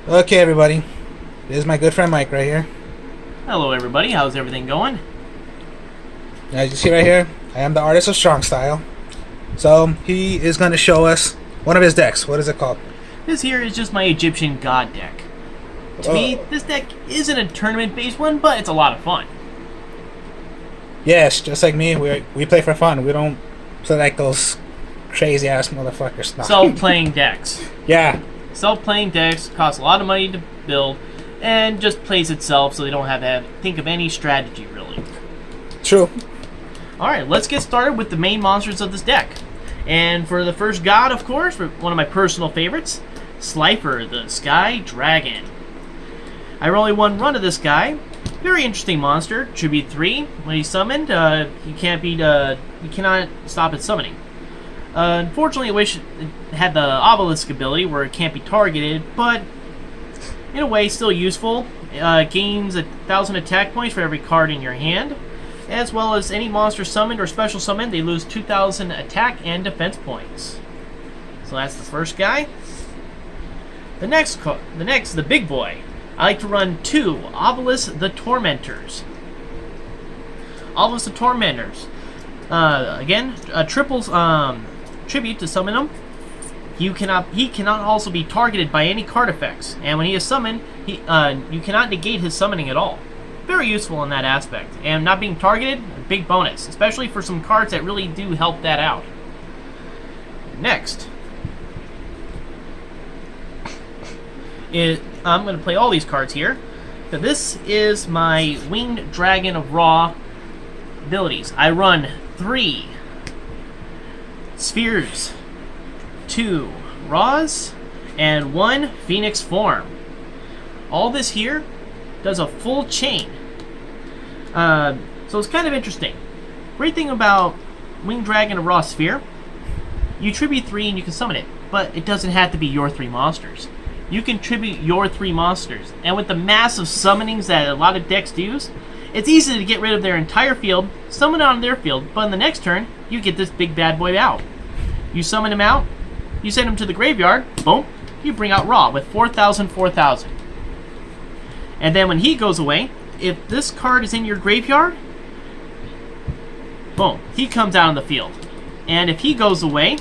Okay, everybody. This is my good friend Mike right here. Hello, everybody. How's everything going? As you see right here, I am the artist of Strong Style. So he is going to show us one of his decks. What is it called? This here is just my Egyptian God deck. To me, this deck isn't a tournament-based one, but it's a lot of fun. Yes, just like me, we play for fun. We don't play like those crazy ass motherfuckers. No. Self-playing decks. Yeah. Self-playing decks cost a lot of money to build, and just plays itself, so they don't have to think of any strategy, really. True. Alright, let's get started with the main monsters of this deck. And for the first god, of course, one of my personal favorites, Slifer, the Sky Dragon. I only one run of this guy. Very interesting monster. Tribute 3. When he's summoned, he cannot stop its summoning. Unfortunately, I wish it had the Obelisk ability where it can't be targeted, but in a way, still useful. Gains 1,000 attack points for every card in your hand, as well as any monster summoned or special summoned, they lose 2,000 attack and defense points. So that's the first guy. The big boy. I like to run 2 Obelisk the Tormentors. Obelisk the Tormentors. Again, a triple tribute to summon him. He cannot also be targeted by any card effects, and when he is summoned, you cannot negate his summoning at all. Very useful in that aspect, and not being targeted, a big bonus, especially for some cards that really do help that out. Next, I'm going to play all these cards here. So this is my Winged Dragon of Ra abilities. I run 3 Spheres, 2 Raws, and 1 Phoenix Form. All this here does a full chain. So it's kind of interesting. Great thing about Winged Dragon of Ra Sphere, you tribute 3 and you can summon it, but it doesn't have to be your 3 monsters. You can tribute your 3 monsters, and with the massive summonings that a lot of decks use, it's easy to get rid of their entire field, summon it on their field, but in the next turn, you get this big bad boy out. You summon him out, you send him to the graveyard, boom, you bring out Ra with 4,000, 4,000. And then when he goes away, if this card is in your graveyard, boom, he comes out on the field. And if he goes away,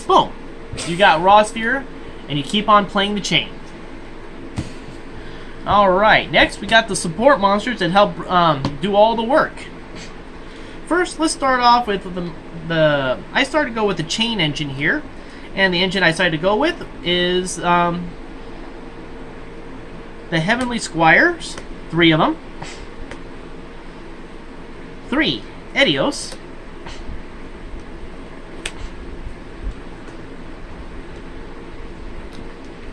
boom, you got Ra Sphere, and you keep on playing the chain. Alright, next we got the support monsters that help do all the work. First, let's start off with I started to go with the chain engine here, and the engine I decided to go with is the Heavenly Squires, 3 of them, 3 Edios,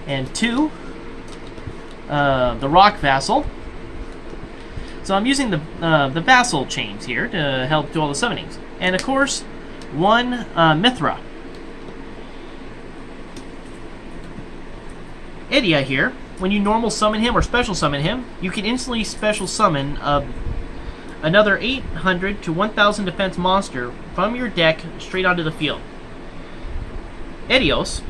and 2 the Rock Vassal. So I'm using the Vassal chains here to help do all the summonings. And of course, 1 Mithra. Edea here, when you normal summon him or special summon him, you can instantly special summon another 800 to 1,000 defense monster from your deck straight onto the field. Edios,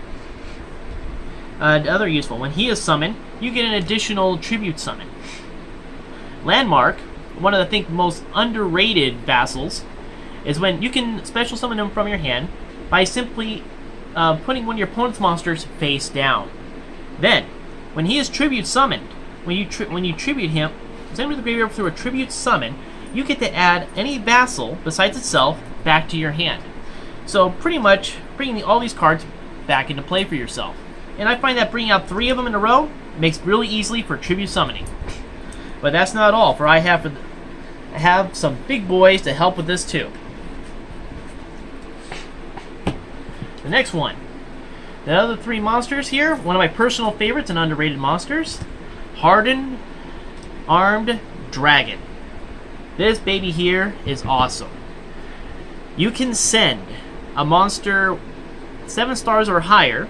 another useful, when he is summoned, you get an additional tribute summon. Landmark, one of the, I think, most underrated vassals, is when you can special summon him from your hand by simply putting one of your opponent's monsters face down. Then, when he is tribute summoned, when you tribute him, send him to the graveyard through a tribute summon, you get to add any vassal besides itself back to your hand. So pretty much bringing all these cards back into play for yourself. And I find that bringing out 3 of them in a row makes it really easily for tribute summoning. But that's not all, for I have some big boys to help with this too. The next one. The other 3 monsters here, one of my personal favorites and underrated monsters, Hardened Armed Dragon. This baby here is awesome. You can send a monster 7 stars or higher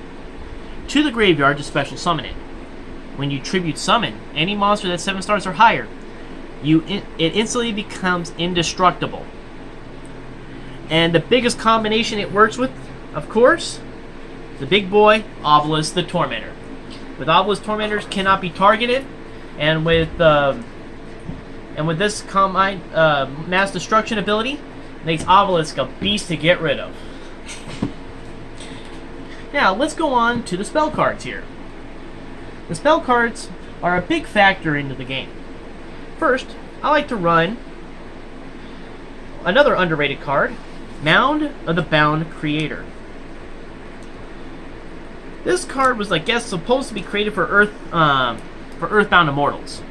to the graveyard to special summon it. When you tribute summon any monster that's 7 stars or higher, it instantly becomes indestructible. And the biggest combination it works with, of course, the big boy, Obelisk the Tormentor. with Obelisk Tormentors cannot be targeted, and with this combined mass destruction ability, makes Obelisk a beast to get rid of. Now let's go on to the spell cards here. The spell cards are a big factor into the game. First, I like to run another underrated card, Mound of the Bound Creator. This card was, I guess, supposed to be created for Earthbound Immortals,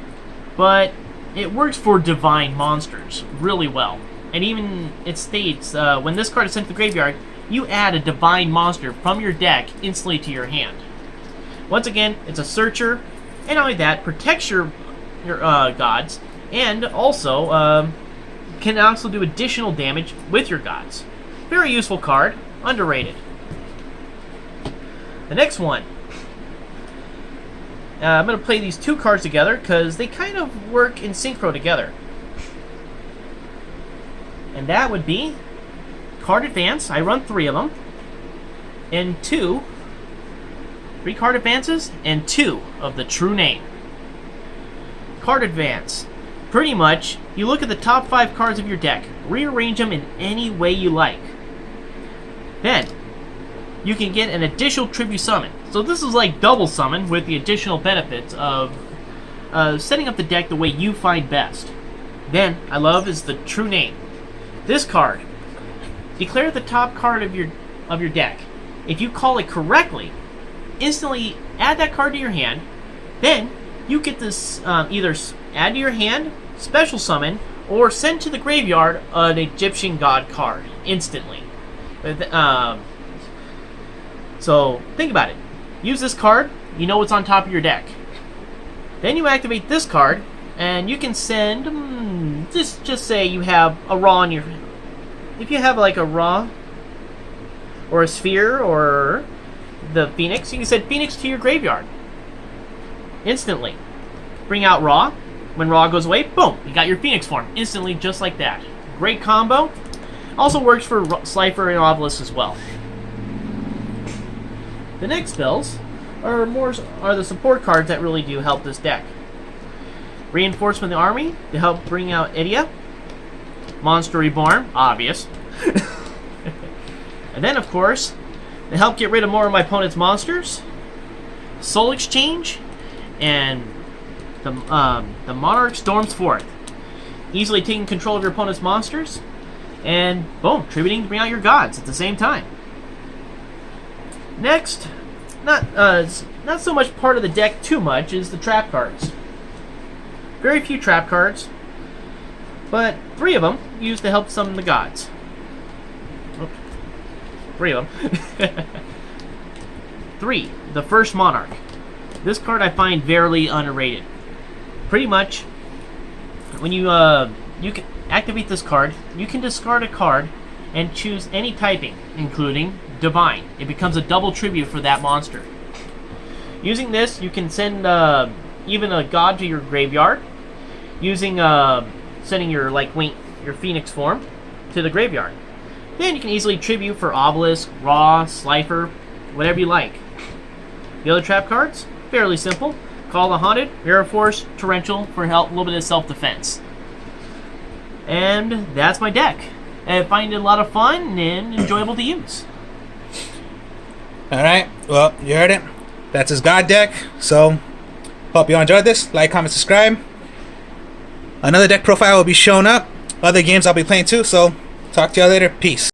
but it works for divine monsters really well. And even it states when this card is sent to the graveyard, you add a divine monster from your deck instantly to your hand. Once again, it's a searcher, and not only that, protects your gods, and also can also do additional damage with your gods. Very useful card, underrated. The next one. I'm going to play these two cards together because they kind of work in synchro together. And that would be Card Advance. I run 3 of them. And 3 card advances, and 2 of the True Name. Card Advance. Pretty much, you look at the top 5 cards of your deck, rearrange them in any way you like. Then, you can get an additional tribute summon. So this is like double summon with the additional benefits of setting up the deck the way you find best. Then, I love is the True Name. This card, declare the top card of your deck. If you call it correctly, instantly add that card to your hand. Then you get this either add to your hand, special summon, or send to the graveyard an Egyptian god card instantly. So think about it. Use this card, you know what's on top of your deck. Then you activate this card, and you can send, just say you have a Ra in your, if you have like a Ra, or a Sphere, or the Phoenix, you can send Phoenix to your graveyard. Instantly. Bring out Ra. When Ra goes away, boom, you got your Phoenix form. Instantly, just like that. Great combo. Also works for Slifer and Obelisk as well. The next spells are the support cards that really do help this deck. Reinforcement of the Army to help bring out Idia. Monster Reborn, obvious. And then, of course, to help get rid of more of my opponent's monsters, Soul Exchange, and the Monarch Storms Forth. Easily taking control of your opponent's monsters, and boom, tributing to bring out your gods at the same time. Next, not so much part of the deck too much, is the trap cards. Very few trap cards, but 3 of them used to help summon the gods. Oops. 3 of them. 3, the first Monarch. This card I find very underrated. Pretty much, when you can activate this card, you can discard a card and choose any typing, including Divine. It becomes a double tribute for that monster. Using this, you can send even a god to your graveyard, using sending your your Phoenix form to the graveyard. Then you can easily tribute for Obelisk, Ra, Slifer, whatever you like. The other trap cards, fairly simple. Call the Haunted, Mirror Force, Torrential for help, a little bit of self-defense. And that's my deck. I find it a lot of fun and enjoyable to use. Alright, well, you heard it. That's his god deck. So, hope you all enjoyed this. Like, comment, subscribe. Another deck profile will be shown up. Other games I'll be playing too. So, talk to y'all later. Peace.